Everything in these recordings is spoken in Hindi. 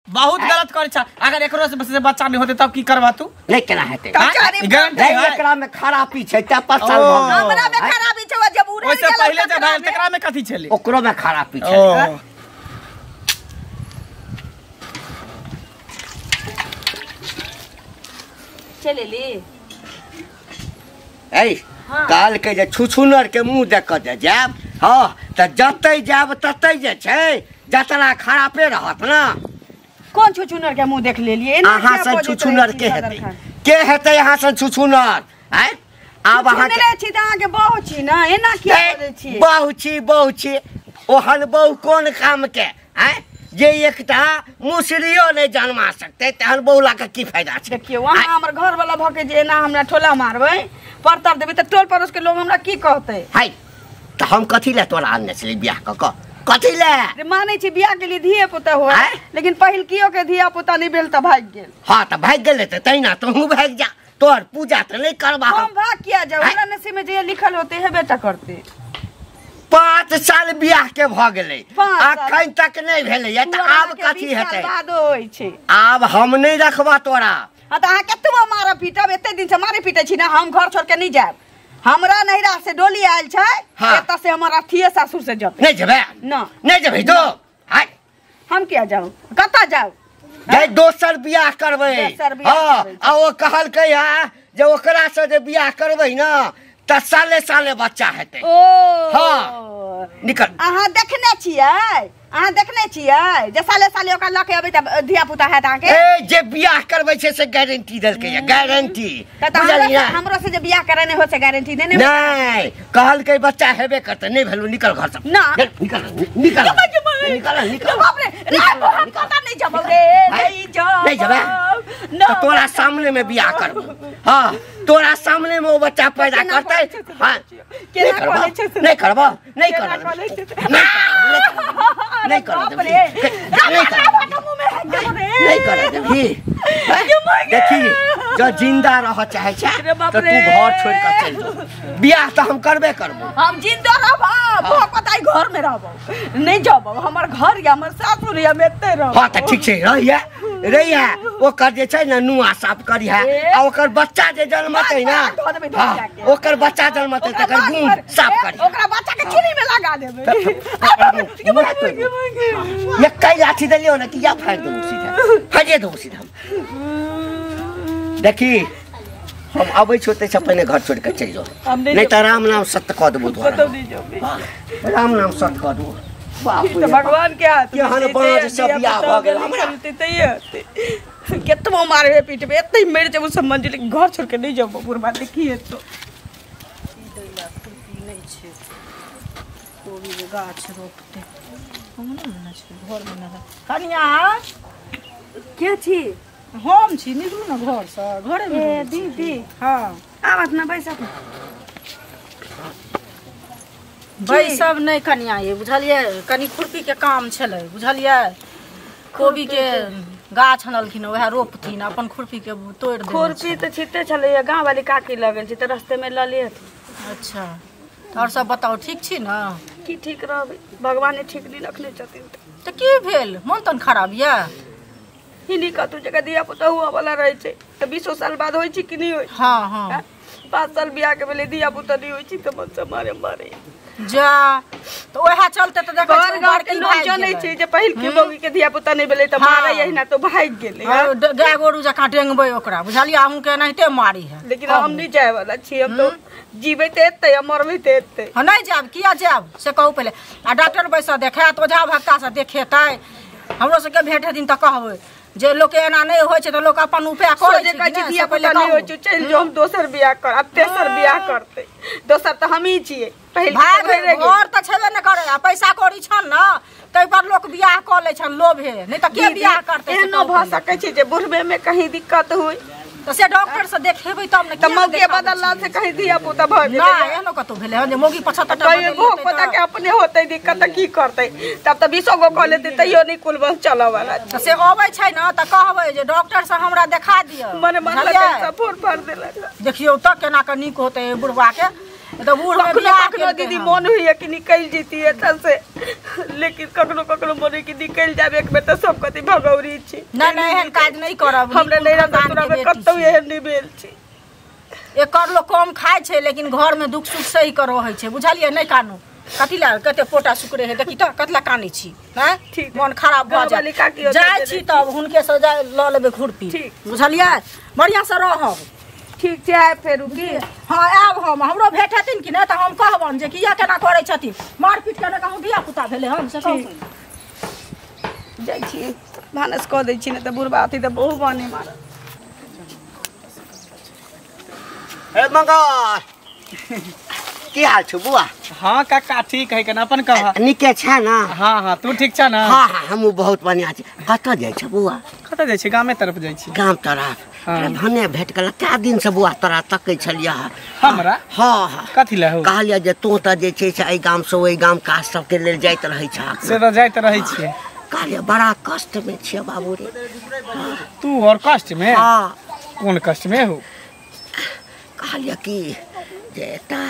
बहुत गलत करे छ। अगर एकरो से बच्चा नहीं होते तब की करबा तू? नहीं केना हेते गारंटी एकरा में खराबी छै त 5 साल भ गेल। हमरा में खराबी छै जब उड़े ओसे पहले जब भाई तकरा में कथि छले? ओकरो में खराबी छै। चलेली ए काल के जे छुछुनर के मुंह देख के जाब हां त जतै जाब ततै जे छै जतरा खराबे रहत ना। कौन छुछुनर के मुंह देख लेलिए? अहाँ से छुछुनर के हेतै अहाँ से छुछुनर? आय आब अहाँ के छी त अहाँ के बहु छी ना, एना किया करे छी? बहु छी ओहन बहु कोन काम के? आय जे एकटा मुसरियो नहीं जन्मा सकते तहन बहुला के की फायदा छै? देखियो वहां हमर घर वाला भके जे एना हमरा ठोला मारबै परतर देबै त टोल पड़ोस के लोग हमरा की कहतै? हाय त हम कथि ले तोरा आनने छली बियाह क कथि ले? रे मानै छी बियाह के लिए धिए पुता हो, लेकिन पहिल कियो के धिया पुता नहीं भेल त भाग गेल। हां त भाग गेल त तैना तू भाग जा, तोर पूजा त नहीं करबा। हम भाग किया जाऊ? हमरा नसीब में जे लिखल होते है बेटा करते। 5 साल बियाह के भ गेलै अखन तक नहीं भेलै त आब कथि हेतै? आब हम नहीं रखबा तोरा। हां त अहाँ केतबो मार पीटब, एते दिन से मारे पीटे छी ना, हम घर छोड़ के नहीं जाब। हमरा नहिरा से डोली आयल छै एत से हमर अथिए सासुर से जब नहीं जेबे ना, नहीं जेबे तो हाय हम किया जाऊ? कता जाऊ? जे दोसर बियाह करबै। हां आ ओ कहलकै जे ओकरा से जे बियाह करबै ना त साले साले बच्चा हेतै। ओ हां निकल। अहाँ देखने छियै? अहाँ देखने छियै जे साले साले ओकरा लके अबै त धिया पुता हैत अहाँ के? ए जे बियाह करबै छै से गारंटी देलकै है, गारंटी। बुझलियै? हमरो से जे बियाह कराने हो से गारंटी देने नहीं कहलकै बच्चा हेबे करतै। नहीं भेलु निकल घर से ना, निकल निकल निकल। बाप रे रे हम कता नहीं जब रे नहीं जेबे तो तोरा सामने में बियाह करबो। हां तोरा सामने में वो बच्चा पैदा करतै। हां नहीं करबो नहीं करबो नहीं करबो नहीं कर देखी जो जिंदा रह चाहे तो तू घर छोड़ कर चल जा। बियाह तो हम करबे करबो। हम जिंदा रहबो कतई घर में रहबो नहीं जाबो। हमर घर या हमर सासुर या मेते रहबो। हां त ठीक छै रहिया ओकर जे छै ना नुआ साफ करिहा आ ओकर बच्चा जे जन्मतै ना ओकर बच्चा जन्मतै तकर मुंह साफ करिहा। ओकरा बच्चा के चूड़ी में लगा देबै। ये कई लाठी देलियो ना कि या फाड़ दो सीधा फाड़े दो सीधा। देखी हम आबै छौ त पहले घर छोड़ के चल जाओ नहीं त राम नाम सत्य क देबो तोरा। राम नाम सत्य क देबो। बाप रे भगवान के हाथ के हन बाज सब बियाह भ गेल हमरा केतबो मारबे पीटबे एते मर जेबो सब मंजिल घर छोड़ के नहीं जाबो। बुढ़बा देखिए तो नहीं छै कोबी के गाछ रोपते हम ना छै घर में ना। कन्या के छी? हम छी निकलू ना घर से घरे में। ए दीदी हां आवाज ना बैसब बैसब नहीं कन्या ये बुझलिए कनी खुरपी के काम छले बुझलिए। कोबी के गाछ हनलखिन वह रोपथिन अपन खुरपी के तोड़ दे। खुरपी तो छिते छले गांव वाली काकी लगल छी त रास्ते में ल लेत। अच्छा और सब बताओ ठीक छी ना? की ठीक रहबे भगवान ने ठीक नहीं रखने छथिन त की भेल? मन तन खराब या हिनी का तू जगह दिया पुता हुआ वाला रहे छै त 20 साल बाद होई छी कि नहीं होई? हां हां 5 साल बियाह के बेले दिया पुता नहीं होई छी त मन से मारे मारे जा तो ओहा चलते तो देखै छी घर के लोग जानै छै जे पहिल के बौगी के दिया पुता नहीं भेलै त मारै यही ना तो भाग गेलै। गाय गोरू जका टेंगबै ओकरा बुझलिया हम के नहिते मारी है। लेकिन हम नहीं जाय वाला छी हम तो जीबै ते एते मरबै ते एते। हम नहीं जाब किया जाब से कहू पहले आ डॉक्टर बैसा देखात ओझा भक्ता से देखेतै हमरो से के भेट दिन त कहबै जे लोग के एना नहीं होय छै त लोग अपन उपाय करे छै। जे दिया पुता नहीं होय छै चल जो हम दोसर बियाह कर अब तेसर बियाह करते दोसर त हम ही छियै पहिल घर त छेबे न करे पैसा कौड़ी छन न तै पर लोग बियाह क लै छन लोभे नहीं त के बियाह करते। एनो भ सकै छै जे बुढ़बे में कहीं दिक्कत होय तो से डॉक्टर से देखेबै तब न त मौके बदलला से कहीं दिया पुता भ गेलै ना एनो कतो भेले जे मोगी 75 टा भोग पता के अपने होतै दिक्कत की करतै तब त 20 गो क लेतै तइयो नहीं कुल बस चला वाला त से अबै छै न त कहबै जे डॉक्टर से हमरा देखा दियो मने मन लगे सब फोड़ फाड़ देलक। देखियो त केना क नीक होतै बुढ़वा के तो बूढ़ में कखनो बियाह कखनो केलकै दीदी हन। मन हुई है कि निकल जीती है एतऽ से, लेकिन कखनो कखनो मन हुई कि निकल जाबे एक बेर तऽ सब कथी भगौरी छी। नहीं एहन काज नहीं करब। हमरा नहीं रहता तोरा में कतौ एहन नहीं भेल छी। एकर लोग कम खाय छै लेकिन घर में दुख सुख सही कर रहै छै, बुझलियै नहीं कानू। कथी ला कते पोटा सुकरे है देखी त कतला कानी छी हैं, ठीक मन खराब भ घरवाली काकी जाय होतै जाय छी तब हुनके से जाय ल लेबे खुरपी, ठीक। बुझलियै बढ़िया से रहब। ठीक छै आब फेर की हाँ आब हम हमरो भेट हेथिन कि नहीं तऽ हम कहबन जे किया केना करै छथिन, मार पीट के कहूँ धिया पुता भेले हम से कहूँ जाइ छी भानस कऽ दै छी, नहि तऽ बुढ़बा अथी तऽ बहु बने मार। ए मंगल की हाल छ बुआ? हाँ काका ठीक है केना अपन कह। निके छ ना? हाँ हाँ तू ठीक छ ना? हाँ हाँ हमहूँ बहुत बढ़िया छी। कतऽ जाइ छ बुआ? कतऽ जाइ छी? गामे तरफ जाइ छी। गाम तरफ? हाँ। भने भेट गेल कए दिन से बुआ तोरा तकै छलिया। हमरा? हाँ हाँ कथी ला हो? कहलिया जे तू तऽ जे छै से एहि गाम से ओहि गाम काज सबके लेल जाइत रहै छ। से तऽ जाइत रहै छियै। कहलिया बड़ा कष्ट में छियै बाबू रे। तू और कष्ट में? हाँ कौन कष्ट में हो? कहलिया कि जे एता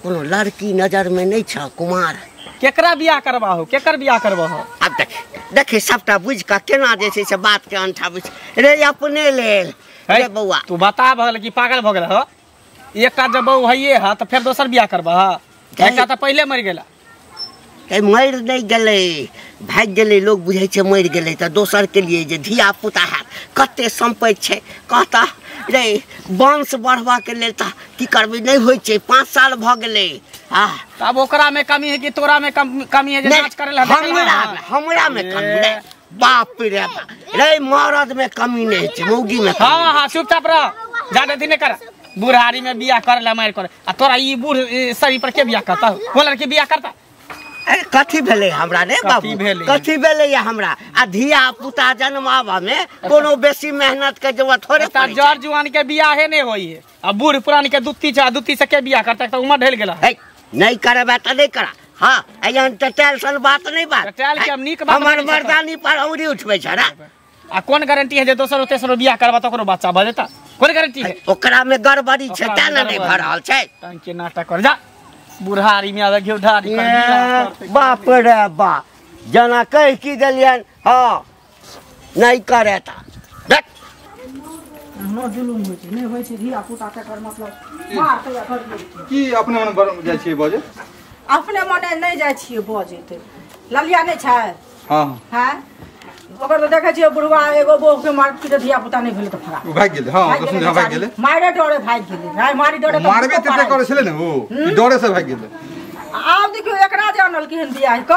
कोनो लड़की नजर में नहीं छ कुमार? केकरा बियाह करबा हो? केकर बियाह करबा हो? अब देखे सबटा बुझ का केना जे छै से बात के अंठा बुझ रे अपने लेल रे बौआ। तू बता भगल कि पागल भ गेल हो? एकटा जब बहू हइये ह त फिर दोसर बियाह करबा ह? एकटा त पहिले मर गेला। मर नहीं गेलै, भाग गेलै, लोग बुझे छै मर गेलै त दोसर के लिए जे धिया पुता है कते संपत्ति छै कहता रे वंश बढ़वा के लेल त की करबे नहीं होय छै। 5 साल भ गेलै। हां अब ओकरा में कमी है कि तोरा में कमी है जे जांच करे ला? हमरा में कमी नहीं। बाप रे बाप रे मरद में कमी नहीं छै, मौगी में। हाँ हाँ चुपचाप रह, ज्यादा दिन कर। बुढ़ारी में बियाह करे ला मार करे आ तोरा ई बूढ़ शरीर पर के बियाह करता? कोन लड़की बियाह करता? अरे कथी भेलै हमरा रे बाबू? कथी भेलै या हमरा? आ धिया पुता जन्मावा में कोनो बेसी मेहनत के जरूरत थोड़े पड़ै छै। जर जुआन के बियाह नहीं होई है। अब बूढ़ पुरान के दुत्ती से के बियाह करता? त उम्र ढल गेला। नहीं करबा त नहीं करा। हाँ एहन त टेंशन बात नहीं बात। टेल के हम नीक बात हमर मर्दानी पर औरी उठबै छ रे। आ कोन गारंटी है जे दोसर तेसर बियाह करबा त ओकरो बच्चा भ जेता? कोन गारंटी है? ओकरा में गड़बड़ी छै त नहीं भ रहल छै। के नाटक कर जा बुढ़ारी में आवे घेउ ढारी कर। बाप रे बाप जना कह की देलियन। हाँ नहीं करे ता देख नो जुलुम होय छै नहीं होय छै धिया पुता के कर मतलब मार के घर में की अपने मन जाइ छियै बजे? अपने मने नहीं जाय छियै बजे ते ललिया नहीं छै। हां हैं ओकर तो देखे छियै बुढ़वा एगो बो के मार पीट धिया पुता नहीं भेले त फरा उ भाग गेल। हां तो सुन भाग गेल। मारे डरे भाग गेले भाई मारी डरे त मारबे तते करे छले ने ओ डरे से भाग गेल। आब देखियो एकरा जानल केहन बियाह क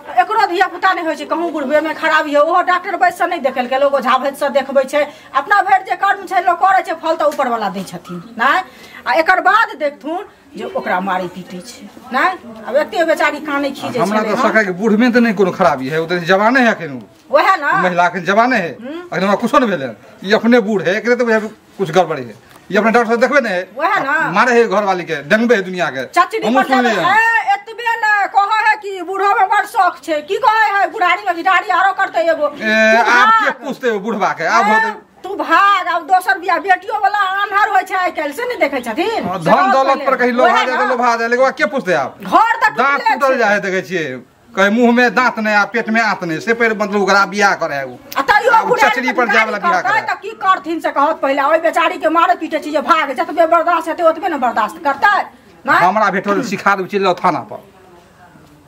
एकरो धिया पुता नहीं होय छै, कहूँ बुढ़बे में खराबी है। ओहो डॉक्टर बैस से नहीं देखेल के लोग झाभत से देखबै छै। अपना भर जे कर्म छै लोग करे छै, फल त ऊपर वाला दै छथिन नहीं। आ एकर बाद देखथुन जे ओकरा मारी पीटे छै नहीं। अब एते बेचारी काने खीजे छै। हमरा तो सका के बूढ़ में त नहीं कोनो खराबी है, ओ त जवाने है अखन। ओहे ना महिला के जवाने है अखन हमरा कुछो नहीं भेले। ई अपने बूढ़ है, एकरे तो कुछ गड़बड़ी है। ये अपने डॉक्टर से देखबे ने ओहे ना मारे है घर वाली के डंगबे है दुनिया के। चाची हम सुन लिए एतबे ना कहे है कि बूढ़ो में बड़ शौक छै। की कहे है बुढ़ारी में गिटारी आरो करते एगो आप के पूछते हो बुढ़वा के? आप होते तू भाग। अब दोसर बियाह बेटियों वाला आन्हर होय छै आइ काल्हि से नहीं देखे छथिन। धन दौलत पर कहीं लोभा जाए तो लोभा जाए, लेकिन के पूछते आप? घर तक दांत टूटल जाए देखे छियै, कहे मुंह में दांत नहीं आ पेट में आंत नहीं, से पर मतलब ओकरा बियाह करे है। वो चचरी पर जाए वाला बियाह करे त की करथिन से कहत पहले ओइ बेचारी के मारे पीटे छी जे भाग जतबे बर्दाश्त हेतै ओतबे न बर्दाश्त करतै ना। हमरा भेटल सिखा दू चल थाना पर,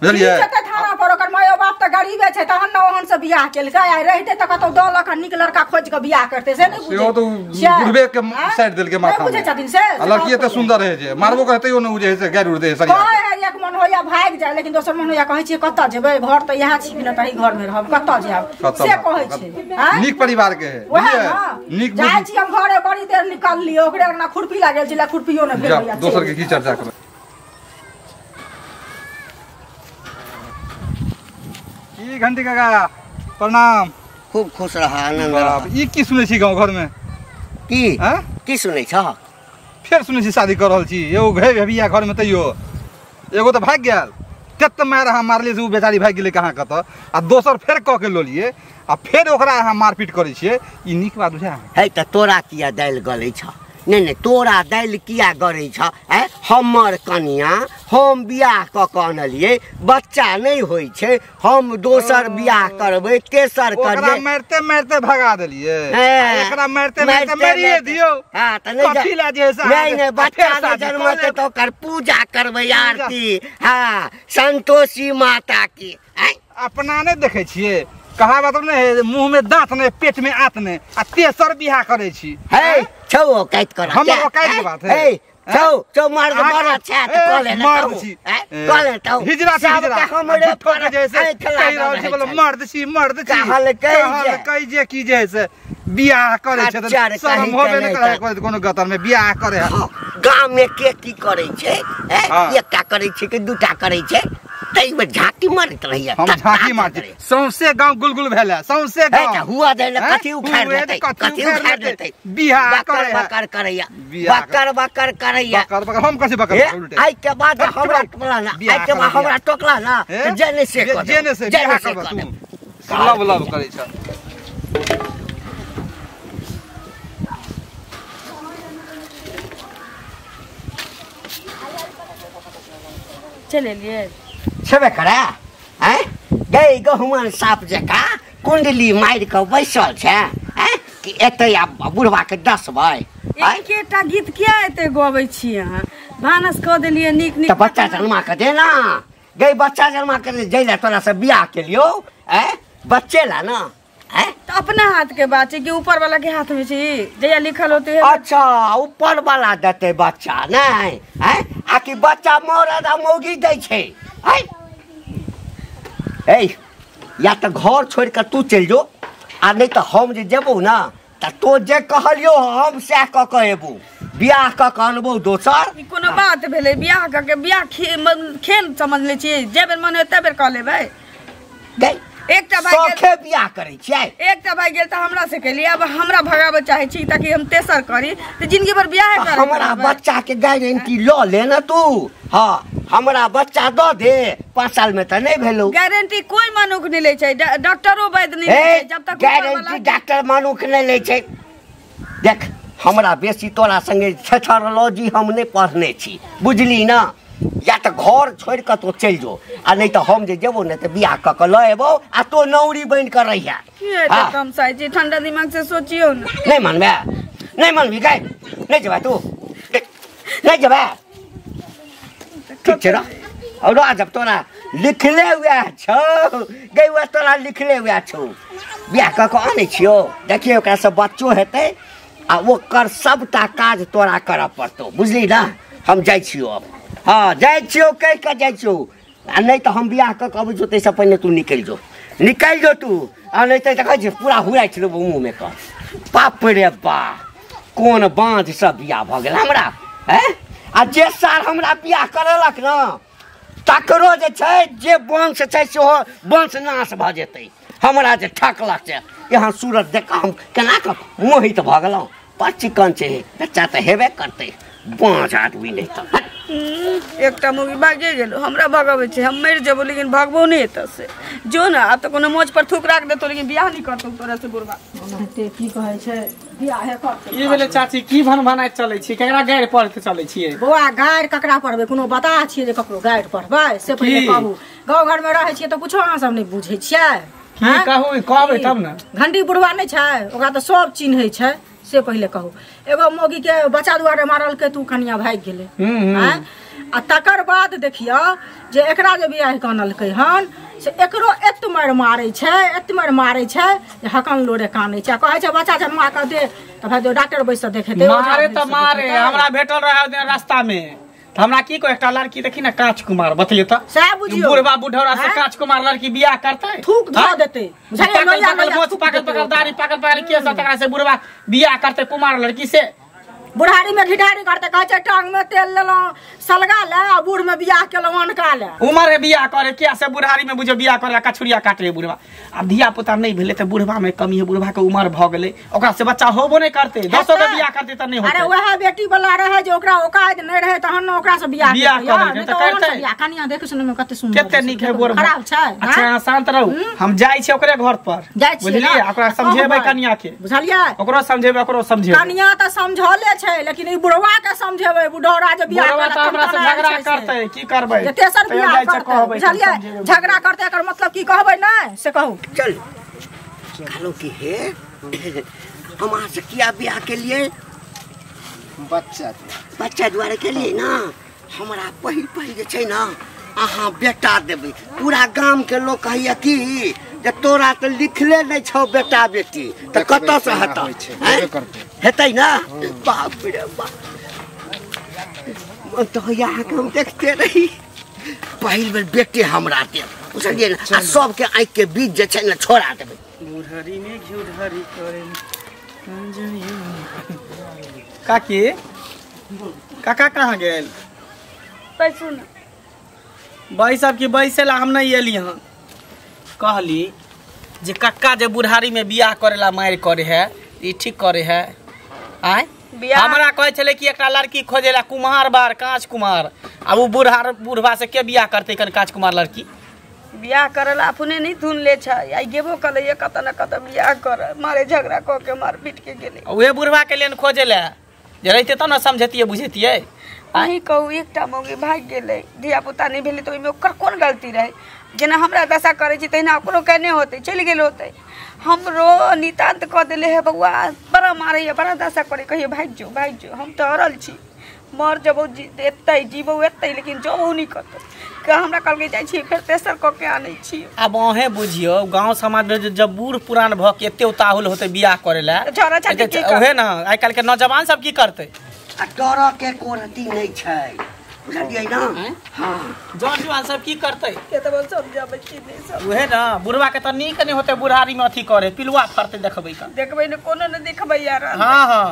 बुझलियै? थाना पर ओकर माय बाप त गरीबे छै तहन न ओहन से बियाह केलकै। आइ रहिते त कतौ 10 लाख निक लड़का खोज के बियाह करते से नहीं बुझे। से तो बुढ़बे के साइड देल के माथा बुझे छथिन से लड़की एते सुंदर है जे मारबो कहते हो न उ जे से गैर उड़ दे सरिया कहे है एक मन होया भाग जाए, लेकिन दोसर मन होया कहै छी कत जेबै घर त यहाँ छी न तही घर में रहब कत जाब से कहै छै। नीक परिवार के है, बुझलियै? नीक जाय छी हम घरे बड़ी देर निकल लियो ओकरे ना खुरपी लागल छला खुरपियो न भेल। दोसर के की चर्चा कर। की घंटी काका प्रणाम। खूब खुश रहा आनंद बाप रहा। ई की सुनै छी गांव घर में? की हैं की सुनै छ? फेर सुनै छी शादी कर रहल छी एगो घे भेबिया घर में तैयो एगो तो भाग गेल। तत मार अहाँ मारलिए से उ बेचारी भाग गेलै कहाँ कत आ दोसर फेर क के लोलिए आ फेर ओकरा अहाँ मारपीट करै छियै। ई नीक बात बुझा है त तोरा किया दाल गलै छ? नहीं तोरा दैल किया गरै छ हैं हमर कनिया हम बियाह क के अनलिए बच्चा नहीं होई छे हम दोसर बियाह करबै तेसर ओकरा करबै मारते मारते भगा देलिए एकरा मारते मारते मारिए दियो हां त नहीं कथी लाजे से नहीं बच्चा ने जन्म के तो कर पूजा करबै आरती हां संतोषी माता की अपना नहीं देखे छिए कहावत नहीं मुंह में दांत नहीं पेट में आंत नहीं आ तेसर बियाह करे छी हे छौ कैत कर हमर औकात के बात है छौ मार दे बड़ा छात कॉले मर्द छी कॉले तो हिजरा से हिजरा हमरे पर जैसे कह रहल छी बोले मर्द छी कहल कहि जे की जैसे बियाह करे छै त शरम होबे न करे कोनो गतर में बियाह करे गांव में के की करे छै एकटा करे छै कि दूटा करे छै तई में झांकी मारत रहिए हम झांकी मारते सौंसे गांव गुलगुल भेले सौंसे गांव हुआ दे न कथि उखाड़ देतै कथि उखाड़ देतै बियाह करे बकर करैया बकर करैया बकर हम कथि बकर उल्टे आई के बाद हमरा टोकला ना आई के बाद हमरा टोकला ना जेने से कर जेने से बियाह कर तू लब लब करे छ चले लिए छबे करे हैं गई गहुमन साप जका कुंडली मार के बैसल छै हैं कि एते आ बुढ़वा के 10 भाई एकेटा गीत किया एते गबै छी अहाँ भानस क देलिए नीक नीक त बच्चा जन्मा के दे ना गई बच्चा जन्मा के जइला तोरा से बियाह के लियो हैं बच्चे ला ना हैं तो अपना हाथ के बात है कि ऊपर वाला के हाथ में छी जया लिखल होते है अच्छा ऊपर वाला देते बच्चा नहीं हैं आ कि बच्चा मरद आ मौगी दै छै हैं ए या तो घर छोड़ के तू चल जो आ नहीं तो हम जे जेबो ना त तो जे कहलियो हम से क के एबो बियाह क के अनबो दोसर ई कोनो बात भेले बियाह क के बियाह खेल समझ ले छी जे बेर मन होते बेर क लेबै गई एकटा भाई सखे बियाह करे छियै एकटा भाई गेल त हमरा से केली अब हमरा भगावे चाहे छी ताकि हम तेसर करी त जिंदगी भर बियाह करे हमरा बच्चा के गारंटी ल ले ना तू हां हमरा बच्चा द दे 5 साल में त नहीं भेलो गारंटी कोई मानुक नहीं ले छै डॉक्टरो वैद्य नहीं ले छै जब तक गारंटी डॉक्टर मानुक नहीं ले छै देख हमरा बेसी तोरा संगे थेथोलॉजी हम नहीं पढ़ने छी बुझली ना या तो घर छोड़ के तो चल जो आ नहीं तो हम जे जेबो न त बियाह क के ल एबो आ तो नौरी बन के रहिया ये तो कम साई जी ठंडा दिमाग से सोचियो ना नहीं मनबी गई नहीं जेबा तू नहीं जेबा ठीक छै ना और आज जब तोरा लिखले हुआ छौ गई हुआ तोरा लिखले हुआ छौ बियाह क के आने छियो देखियो ओकरा से बच्चो हेतै आ ओकर सबटा काज तोरा करऽ पड़तौ बुझली ना हम जाइ छियो अब हाँ जाइ छियो कह के जाइ छियो आ नहीं तो हम बियाह क के अबै छौ तैसे पहिने तू निकल जो तू आ नहीं तो देखै छी पूरा हुराइ छलो मुंह में क बाप रे बा कोन बांझ सब बियाह भ गेल हमरा हैं आ जे साल हमरा बियाह करलक ना तकरो जे छै जे वंश छै सेहो वंश नाश भ जेतै हमरा जे ठकलक से यहाँ सूरत देख हम केना क मोहित भ गेलौ पर चिकन छै बच्चा त हेबे करतै बांझ आदमी नहीं तो एकटा मुगी भागे गेलो हमरा भगावे छै हम मर जेबो लेकिन भागबो नहीं एत से जो ना अब तो कोनो मोच पर थूक राख देतो लेकिन बियाह नहीं करतो तोरा से बुरबा ते की कहै छै बियाह है करतो ई बेले चाची की भनभनाइत चलै छी केकरा गायर पढ़ते चलै छियै बौआ गायर ककरा पढ़बे कोनो बता छियै जे ककरो गायर पढ़बै से पहिले कहू गांव घर में रहै छियै त कुछो अहाँ सब नहीं बुझै छियै की कहू कहबै तब ना घंटी बुढ़वा नहीं छै ओकरा त सब चिन्है छै से पहिले कहू एगो मोगी के बच्चा दुआरे मारल के तू कनिया भाग गेले हैं आ तकर बाद देखियो जे एकरा जे बियाह कानलकै हन से एकरो एतमर मारै छै जे हकन लोरे कानै छै कहै छै बच्चा जन्मा के दे त भाई जो डॉक्टर बैस देखेते मारे त मारे हमरा भेटल रहे रास्ता में त हमरा की को एकटा लड़की देखी ना कांच कुमार बतलिए त सह बुझियो बुढ़वा बुढ़ौरा से कांच कुमार लड़की बियाह करतै थूक ध देतै बुझाइए लोया मोछ पाकल दाढ़ी पाकल के सब तकरा से बुढ़वा बियाह करतै कुमार लड़की से बुढ़ारी में घिढारी करते कहे छै टांग में तेल लेलो सलगा ले आ बूढ़ में बियाह केलो अनका ले उमर है बियाह करे क्या से बुढ़ारी में बुझो बियाह करे कछुरिया काट ले बुढ़वा अब धिया पुता नहीं भेले त बुढ़वा में कमी है बुढ़वा के उमर भ गेले ओकरा से बच्चा होबो नहीं करते 10 के बियाह करते त नहीं होते अरे वह बेटी वाला रहे जो ओकरा औकात नहीं रहे तहन न ओकरा से बियाह करे त करते बियाह कनिया देख सुन में कते सुंदर केते निक है बुढ़वा खराब छै अच्छा शांत रहू हम जाई छै ओकरे घर पर बुझलिए ओकरा समझेबै कनिया के बुझलिए ओकरो समझेबै ओकरो समझेबै कनिया त समझले छै लेकिन ई बुढ़वा के समझेबै बुढ़ौरा जे बियाह बुढ़वा त हमरा से झगड़ा करते की करबै तेसर बियाह करते बुझलिए झगड़ा करते एकर मतलब की कहबै नहीं से कहू चल कहलो कि हे हम आज से किया ब्याह के लिए बच्चा द्वारे के लिए ना हमरा पहिल जे छै ना अहाँ बेटा देबै पूरा गांव के लोग कहैया कि जे तोरा त लिखले नहीं छौ बेटा बेटी त कत से हेतै ना बाप रे बाप तो यहाँ के हम देखते रही पहिल बेर बेटे हमरा दे बुझलिए ना आ सबके आँख के बीच जे छै ना छोड़ा देबै बुढ़ारी में घी ढारी करे काकी काका कहाँ गेल पैसू न भाई साहब की बैसे ला हम नहीं एली हँ कहली जे कक्का जे बुढ़ारी में बियाह करेला मार करे है ई ठीक करे है आय हमरा कहे छले कि एकटा लड़की खोजेला कुम्हार बार कांच कुमार अब बुढ़वा से के बियाह करते कन कांच कुमार लड़की बियाह करला अपने नहीं धुन ले छ आई गेबो कले ये कत न कत बियाह कर मारे झगड़ा क के मार पीट के गेले उहे बुढ़वा के लेन खोजेला जे रहते त न समझतिए बुझतिए अही कहू एकटा मौगी भाग गेले धिया पुता नहीं भेले तो ओइमे ओकर कोन गलती रहे जेना हमरा दशा करे छी तहिना ओकरो कहने होते चल गेल होते हमरो नितांत क देले है बउआ बड़ा मारे है बड़ा दशा करे कहिए भाग जो हम तो अरल छी मर जबो एतै जीवो एतै लेकिन जबो नहीं करते का हमरा कल के जाय छी फिर तेसर क के आनै छी अब अहे बुझियो गांव समाज में जब बूढ़ पुरान भ के एते उताहुल होते बियाह करेला ओहे ना आइ काल के नौजवान सब की करते आ डर के कोरती नहीं छै बुझलिए ना हां जवान सब की करते के त समझाबै छी नहीं सब ओहे ना बुढ़वा के त नीक नहीं होते बुढ़ारी में अथी करे पिलुआ फरते देखबै का देखबै न कोनो न देखबै यार हां हां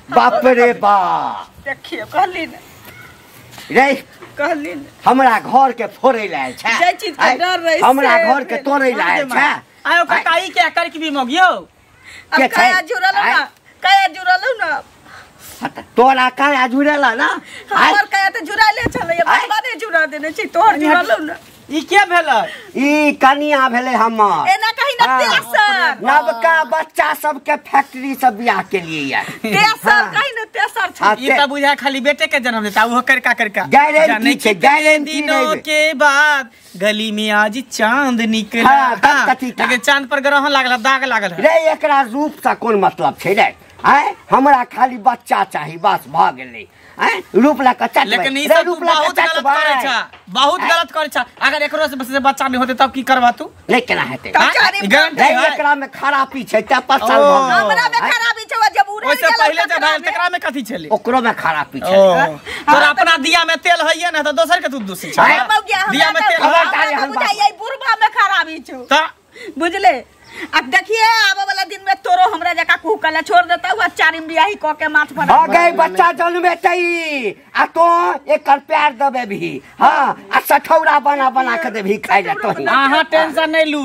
बाप रे बाप देखिए कहली न रे कहली न हमरा घर के फोड़े लायल छै जे चीज के डर रहे हमरा घर के तोड़े लायल छै आयो काई के कर के भी मगियो के छै काया जुड़लौ ना तोरा काया जुड़ेला ना हमर काया त जुड़ाले छले बादे जुड़ा देने छी तोहर जुड़लौ ना ई के भेलै ई कनिया भेले हमर एना कहि न तेसर नवका बच्चा सब के फैक्ट्री से बियाह के लिए या तेसर कहि न तेसर छ ई त बुझा खाली बेटे के जन्म देता वो करका गारंटी छै गारंटी दिनों के बाद गली में आज चांद निकला लेकिन चांद पर ग्रहण लागल दाग लागल रे एकरा रूप से कोन मतलब छै रे आय हमरा खाली बच्चा चाही बस भ गेलै आय रूप ला कच्चा लेकिन ई सब बहुत गलत करे छ बहुत गलत करे छ अगर एकरो से बच्चा नहीं होते तब की करबा तू नहीं केना हेतै गारंटी एकरा में खराबी छै त पसल भ गेलै हमरा में खराबी छै जब उड़े ओसे पहले जब भाई तकरा में कथि छले ओकरो में खराबी छै तोरा अपना दिया में तेल होइए ना त दोसर के तू दूसरी छ दिया में तेल बुझाइए बुढ़वा में खराबी छ त बुझले अब देखिए आवे वाला दिन में तोरो हमरा जका कुकला छोड़ देता हुआ चारिम बियाही क के माथ पर आ गई बच्चा जन्मेतई आ तो एकर प्यार देबे भी हां आ सठौरा बना के देबी खाइ जा तो आहा टेंशन नहीं लू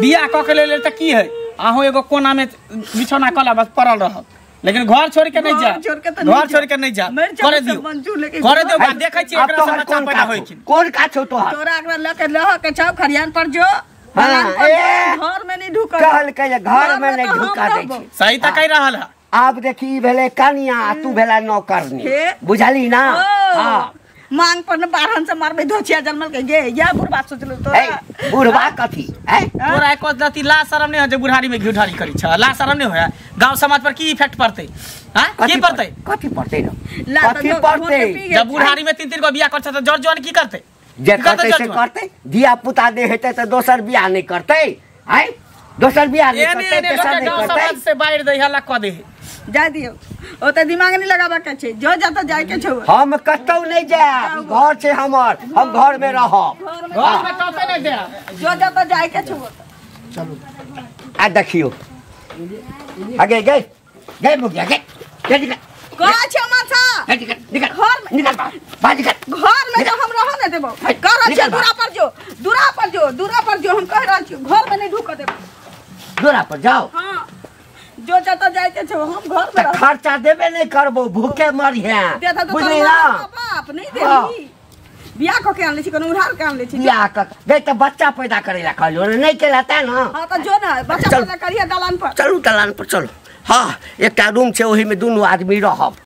बियाह क के ले त की है आहो एगो कोना में बिछौना कला बस पड़ल रह लेकिन घर छोड़ के नहीं जा घर छोड़ के नहीं जा करे दियो बात देखे छी एकरा से बच्चा पैदा होई कि कोन का छौ तोरा एकरा लेके लह के छौ खरियान पर जो घर में नहीं ढुका कहल के घर में नहीं ढुका दै छी सही त कह रहल है आब देखी भेले कनिया तू भेला नौकरनी बुझली ना हां मांग पर बारहन से मारबे धोचिया जन्मल के गे या बुढ़वा सोचलो तोरा बुढ़वा कथी है तोरा एको जति ला शरम नहीं हो जे बुढ़ारी में घिउठारी करी छ ला शरम नहीं होया गांव समाज पर की इफेक्ट पड़ते हां की पड़ते कथी पड़ते ना कथी पड़ते जब बुढ़ारी में 3-3 गो बियाह करछ त जर जवान की करते जे करते से करते दिया पुता दे हेते त दोसर बियाह नहीं करते हैं दोसर बियाह नहीं करते तेसर नहीं करते समाज से बाहर दे हल्ला क दे जा दियो ओ त दिमाग नहीं लगाबा के छै जो जाता जाय के छौ हम कतौ नहीं जाब घर छै हमर हम घर में रहब घर में कते नहीं दे जो जाता जाय के छौ चलो आ देखियो आगे गए बुगिया गए जल्दी का छै माथा निकल घर में निकल बाहर निकल घर में जो हम रह न देबो कह रहल छी दूरा पर जो हम कह रहल छी घर में नहीं ढुक देबो दूरा पर जाओ हां जो जत जाइते छ हम घर में खर्चा देबे नहीं करबो भूखे मरिहे बुझली ना बाप नहीं देबी बियाह क के आन ले छी कोनो उधार के आन ले छी बियाह क गई तो बच्चा पैदा करेला कहलो नहीं केलाता ना हां तो जो ना बच्चा पैदा करिए दलान पर चलू दलान पर चलो हाँ एक रूम छे ओही में दोनों आदमी रहब